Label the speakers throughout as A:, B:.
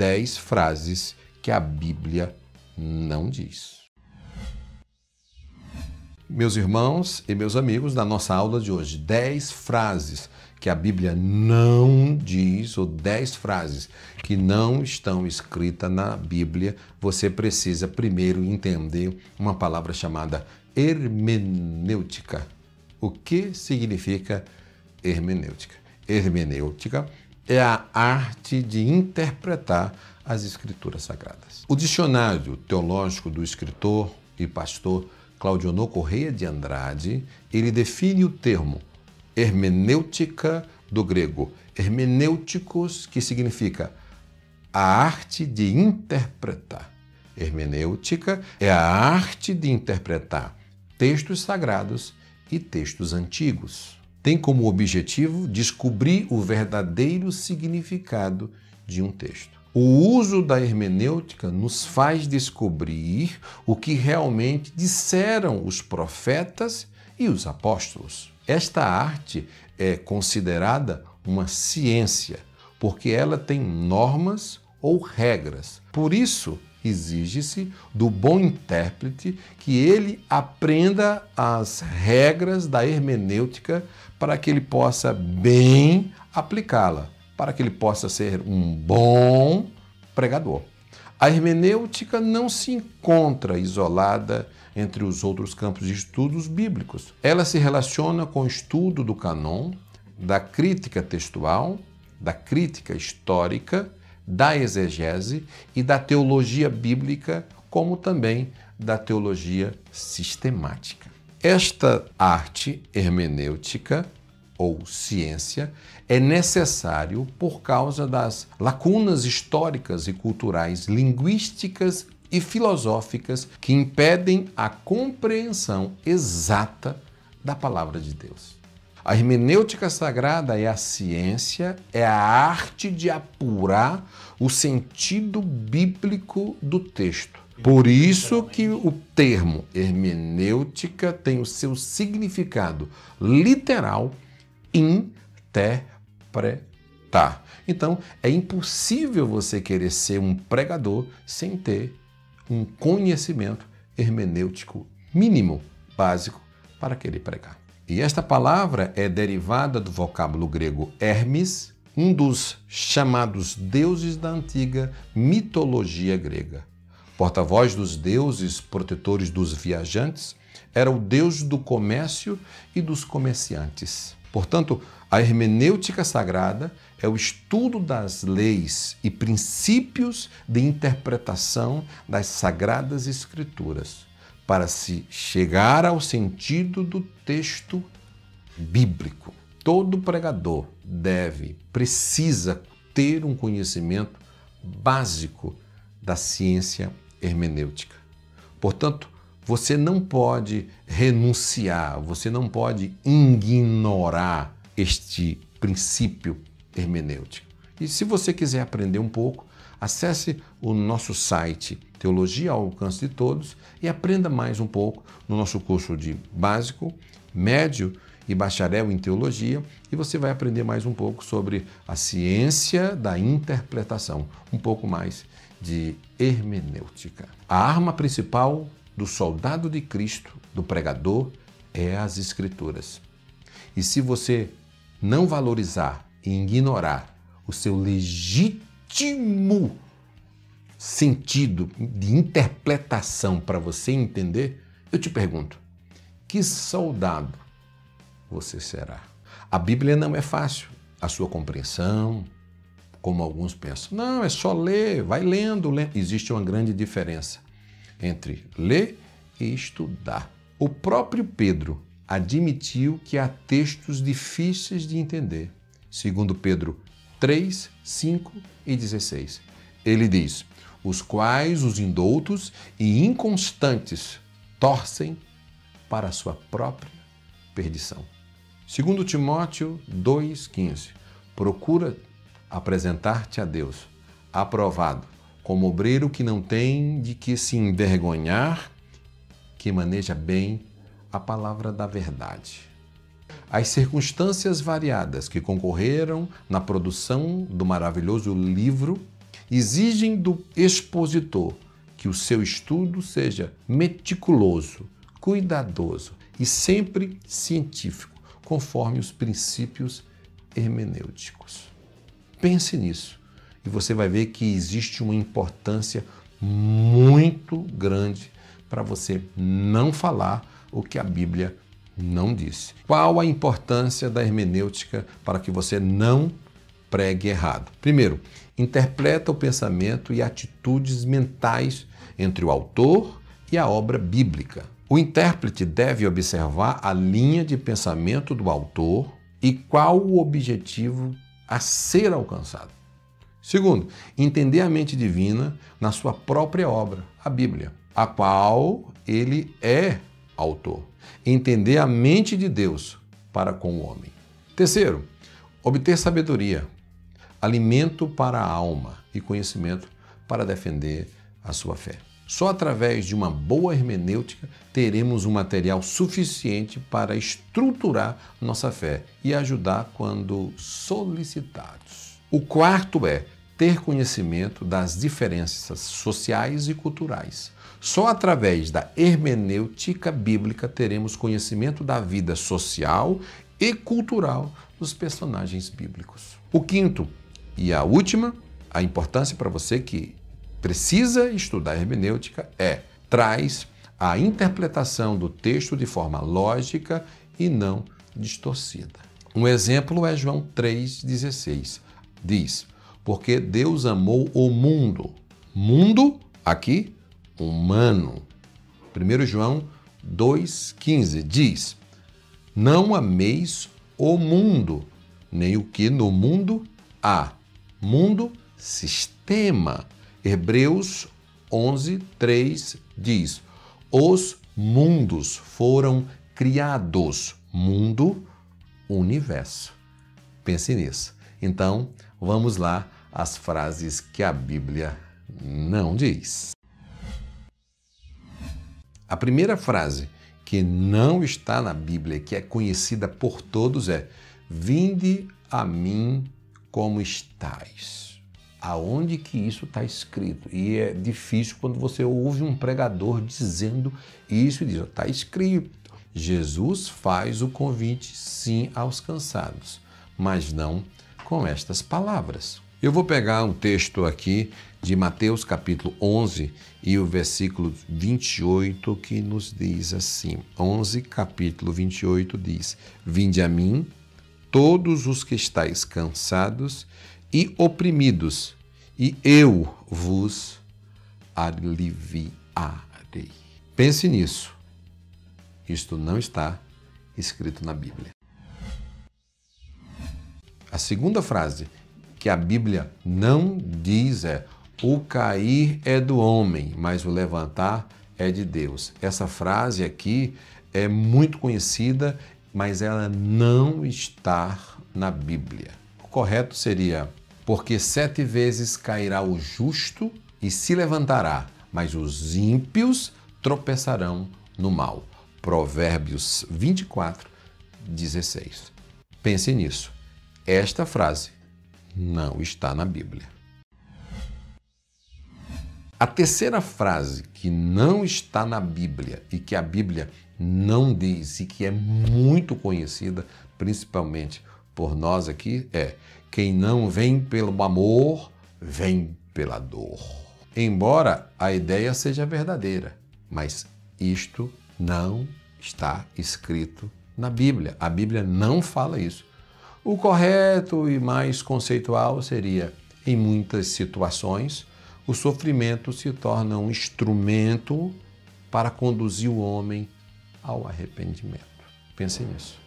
A: 10 frases que a Bíblia não diz. Meus irmãos e meus amigos, na nossa aula de hoje, 10 frases que a Bíblia não diz, ou 10 frases que não estão escritas na Bíblia, você precisa primeiro entender uma palavra chamada hermenêutica. O que significa hermenêutica? Hermenêutica é a arte de interpretar as Escrituras Sagradas. O dicionário teológico do escritor e pastor Claudionor Correia de Andrade, ele define o termo hermenêutica do grego hermenêuticos, que significa a arte de interpretar. Hermenêutica é a arte de interpretar textos sagrados e textos antigos. Tem como objetivo descobrir o verdadeiro significado de um texto. O uso da hermenêutica nos faz descobrir o que realmente disseram os profetas e os apóstolos. Esta arte é considerada uma ciência, porque ela tem normas ou regras. Por isso, exige-se do bom intérprete que ele aprenda as regras da hermenêutica para que ele possa bem aplicá-la, para que ele possa ser um bom pregador. A hermenêutica não se encontra isolada entre os outros campos de estudos bíblicos. Ela se relaciona com o estudo do cânon, da crítica textual, da crítica histórica, da exegese e da teologia bíblica, como também da teologia sistemática. Esta arte hermenêutica, ou ciência, é necessário por causa das lacunas históricas e culturais, linguísticas e filosóficas que impedem a compreensão exata da palavra de Deus. A hermenêutica sagrada é a ciência, é a arte de apurar o sentido bíblico do texto. Por isso que o termo hermenêutica tem o seu significado literal, interpretar. Então, é impossível você querer ser um pregador sem ter um conhecimento hermenêutico mínimo, básico, para querer pregar. E esta palavra é derivada do vocábulo grego Hermes, um dos chamados deuses da antiga mitologia grega. Porta-voz dos deuses protetores dos viajantes, era o deus do comércio e dos comerciantes. Portanto, a hermenêutica sagrada é o estudo das leis e princípios de interpretação das Sagradas Escrituras, para se chegar ao sentido do texto bíblico. Todo pregador precisa ter um conhecimento básico da ciência hermenêutica. Portanto, você não pode renunciar, você não pode ignorar este princípio hermenêutico. E se você quiser aprender um pouco, acesse o nosso site Teologia ao Alcance de Todos e aprenda mais um pouco no nosso curso de básico, médio e bacharel em teologia, e você vai aprender mais um pouco sobre a ciência da interpretação, um pouco mais de hermenêutica. A arma principal do soldado de Cristo, do pregador, é as Escrituras. E se você não valorizar e ignorar o seu legítimo sentido de interpretação para você entender, eu te pergunto, que soldado você será? A Bíblia não é fácil, a sua compreensão, como alguns pensam. Não, é só ler, vai lendo. Existe uma grande diferença entre ler e estudar. O próprio Pedro admitiu que há textos difíceis de entender. Segundo Pedro 3, 5 e 16. Ele diz, os quais os indoutos e inconstantes torcem para a sua própria perdição. Segundo Timóteo 2,15. Procura apresentar-te a Deus, aprovado, como obreiro que não tem de que se envergonhar, que maneja bem a palavra da verdade. As circunstâncias variadas que concorreram na produção do maravilhoso livro exigem do expositor que o seu estudo seja meticuloso, cuidadoso e sempre científico, conforme os princípios hermenêuticos. Pense nisso e você vai ver que existe uma importância muito grande para você não falar o que a Bíblia não disse. Qual a importância da hermenêutica para que você não pregue errado? Primeiro, interpreta o pensamento e atitudes mentais entre o autor e a obra bíblica. O intérprete deve observar a linha de pensamento do autor e qual o objetivo a ser alcançado. Segundo, entender a mente divina na sua própria obra, a Bíblia, a qual ele é autor. Entender a mente de Deus para com o homem. Terceiro, obter sabedoria, alimento para a alma e conhecimento para defender a sua fé. Só através de uma boa hermenêutica teremos um material suficiente para estruturar nossa fé e ajudar quando solicitados. O quarto é ter conhecimento das diferenças sociais e culturais. Só através da hermenêutica bíblica teremos conhecimento da vida social e cultural dos personagens bíblicos. O quinto e a última, a importância para você que precisa estudar hermenêutica traz a interpretação do texto de forma lógica e não distorcida. Um exemplo é João 3,16. Diz, porque Deus amou o mundo. Mundo, aqui, humano. 1 João 2,15 diz, não ameis o mundo, nem o que no mundo há. Mundo, sistema. Hebreus 11:3 diz, os mundos foram criados. Mundo, universo. Pense nisso. Então, vamos lá às frases que a Bíblia não diz. A primeira frase que não está na Bíblia, que é conhecida por todos, é vinde a mim como estais. Aonde que isso está escrito? E é difícil quando você ouve um pregador dizendo isso e diz, está escrito. Jesus faz o convite sim aos cansados, mas não com estas palavras. Eu vou pegar um texto aqui de Mateus capítulo 11 e o versículo 28 que nos diz assim, 11 capítulo 28 diz, vinde a mim todos os que estáis cansados e oprimidos, e eu vos aliviarei. Pense nisso. Isto não está escrito na Bíblia. A segunda frase que a Bíblia não diz é o cair é do homem, mas o levantar é de Deus. Essa frase aqui é muito conhecida, mas ela não está na Bíblia. O correto seria, porque 7 vezes cairá o justo e se levantará, mas os ímpios tropeçarão no mal. Provérbios 24:16. Pense nisso. Esta frase não está na Bíblia. A terceira frase que não está na Bíblia e que a Bíblia não diz e que é muito conhecida, principalmente por nós aqui, é quem não vem pelo amor, vem pela dor. Embora a ideia seja verdadeira, mas isto não está escrito na Bíblia. A Bíblia não fala isso. O correto e mais conceitual seria, em muitas situações, o sofrimento se torna um instrumento para conduzir o homem ao arrependimento. Pense nisso.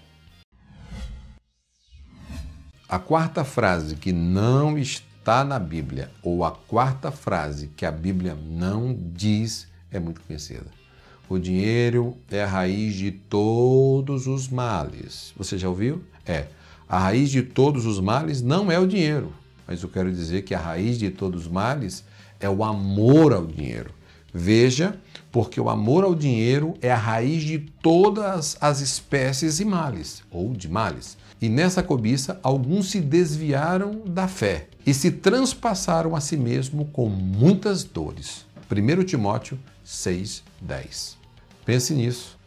A: A quarta frase que não está na Bíblia, ou a quarta frase que a Bíblia não diz, é muito conhecida. O dinheiro é a raiz de todos os males. Você já ouviu? A raiz de todos os males não é o dinheiro, mas eu quero dizer que a raiz de todos os males é o amor ao dinheiro. Veja, porque o amor ao dinheiro é a raiz de todas as espécies de males, ou de males. E nessa cobiça, alguns se desviaram da fé e se transpassaram a si mesmo com muitas dores. 1 Timóteo 6:10. Pense nisso.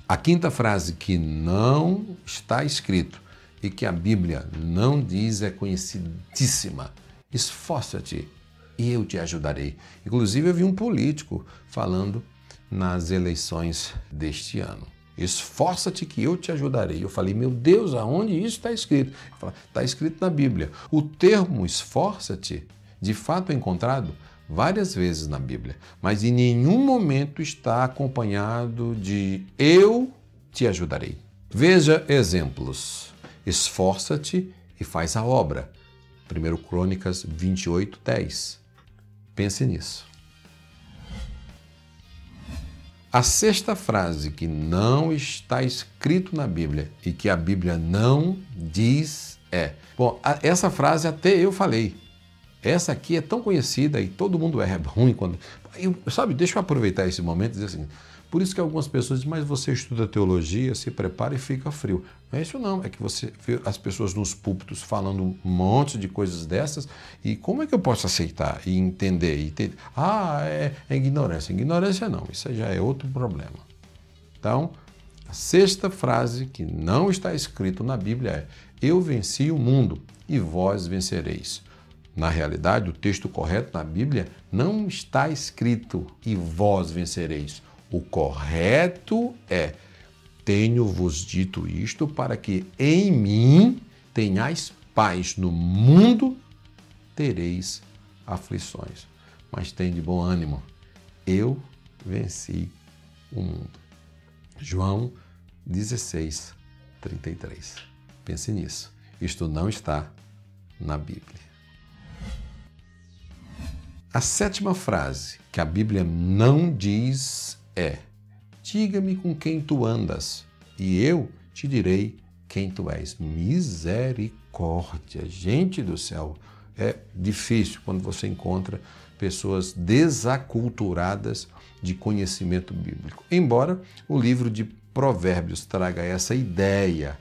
A: A quinta frase que não está escrito e que a Bíblia não diz é conhecidíssima. Esforça-te e eu te ajudarei. Inclusive, eu vi um político falando nas eleições deste ano. Esforça-te que eu te ajudarei. Eu falei, meu Deus, aonde isso está escrito? Ele falou, está escrito na Bíblia. O termo esforça-te, de fato, é encontrado várias vezes na Bíblia, mas em nenhum momento está acompanhado de eu te ajudarei. Veja exemplos. Esforça-te e faz a obra. 1 Crônicas 28:10. Pense nisso. A sexta frase que não está escrito na Bíblia e que a Bíblia não diz é... Bom, essa frase até eu falei. Essa aqui é tão conhecida e todo mundo é ruim quando... Sabe, deixa eu aproveitar esse momento e dizer assim, por isso que algumas pessoas dizem, mas você estuda teologia, se prepara e fica frio. Não é isso não, é que você vê as pessoas nos púlpitos falando um monte de coisas dessas e como é que eu posso aceitar e entender? É ignorância. Ignorância não, isso já é outro problema. Então, a sexta frase que não está escrito na Bíblia é, eu venci o mundo e vós vencereis. Na realidade, o texto correto na Bíblia não está escrito e vós vencereis. O correto é, tenho-vos dito isto para que em mim tenhais paz. No mundo tereis aflições. Mas tem de bom ânimo. Eu venci o mundo. João 16:33. Pense nisso. Isto não está na Bíblia. A sétima frase que a Bíblia não diz é, diga-me com quem tu andas e eu te direi quem tu és. Misericórdia! Gente do céu, é difícil quando você encontra pessoas desaculturadas de conhecimento bíblico. Embora o livro de Provérbios traga essa ideia,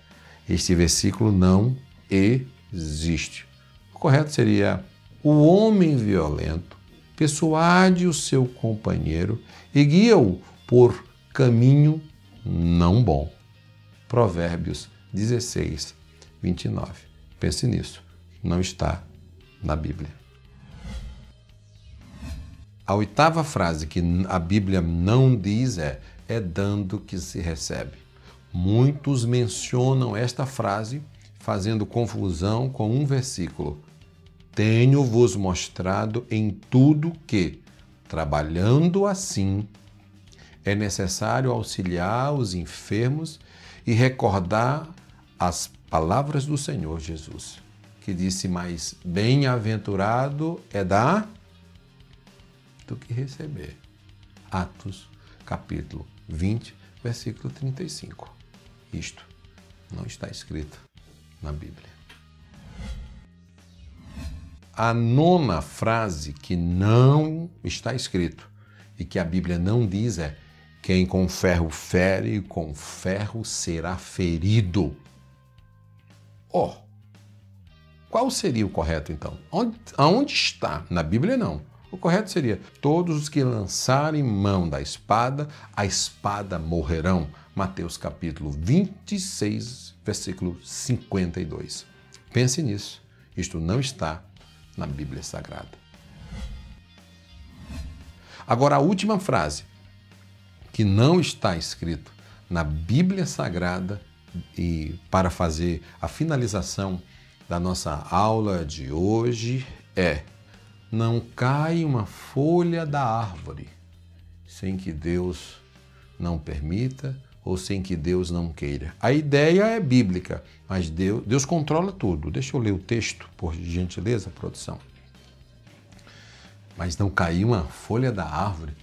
A: este versículo não existe. O correto seria, o homem violento persuade o seu companheiro e guia-o por caminho não bom. Provérbios 16:29. Pense nisso. Não está na Bíblia. A oitava frase que a Bíblia não diz é dando que se recebe. Muitos mencionam esta frase fazendo confusão com um versículo. Tenho-vos mostrado em tudo que, trabalhando assim, é necessário auxiliar os enfermos e recordar as palavras do Senhor Jesus, que disse, mais bem-aventurado é dar do que receber. Atos, capítulo 20, versículo 35. Isto não está escrito na Bíblia. A nona frase que não está escrito e que a Bíblia não diz é quem com ferro fere, com ferro será ferido. Qual seria o correto então? Aonde está? Na Bíblia não. O correto seria todos os que lançarem mão da espada, a espada morrerão. Mateus capítulo 26, versículo 52. Pense nisso. Isto não está na Bíblia Sagrada. Agora, a última frase que não está escrito na Bíblia Sagrada e para fazer a finalização da nossa aula de hoje é: não cai uma folha da árvore sem que Deus não permita ou sem que Deus não queira. A ideia é bíblica, mas Deus controla tudo. Deixa eu ler o texto, por gentileza, produção. Mas não caiu uma folha da árvore.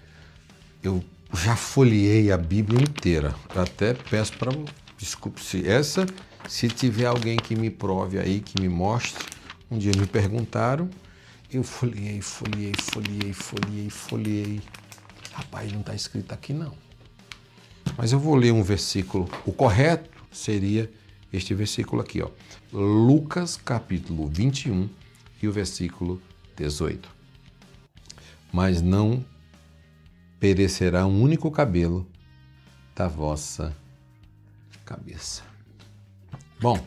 A: Eu já folheei a Bíblia inteira. Eu até peço para... Desculpe, se tiver alguém que me prove aí, que me mostre. Um dia me perguntaram, eu folheei. Rapaz, não está escrito aqui não. Mas eu vou ler um versículo. O correto seria este versículo aqui, ó. Lucas capítulo 21 e o versículo 18. Mas não perecerá um único cabelo da vossa cabeça. Bom,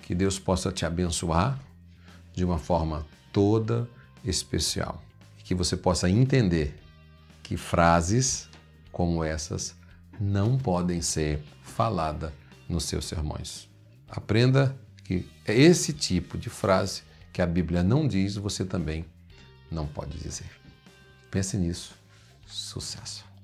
A: que Deus possa te abençoar de uma forma toda especial. E que você possa entender que frases como essas não podem ser faladas nos seus sermões. Aprenda que é esse tipo de frase que a Bíblia não diz, você também não pode dizer. Pense nisso. Sucesso!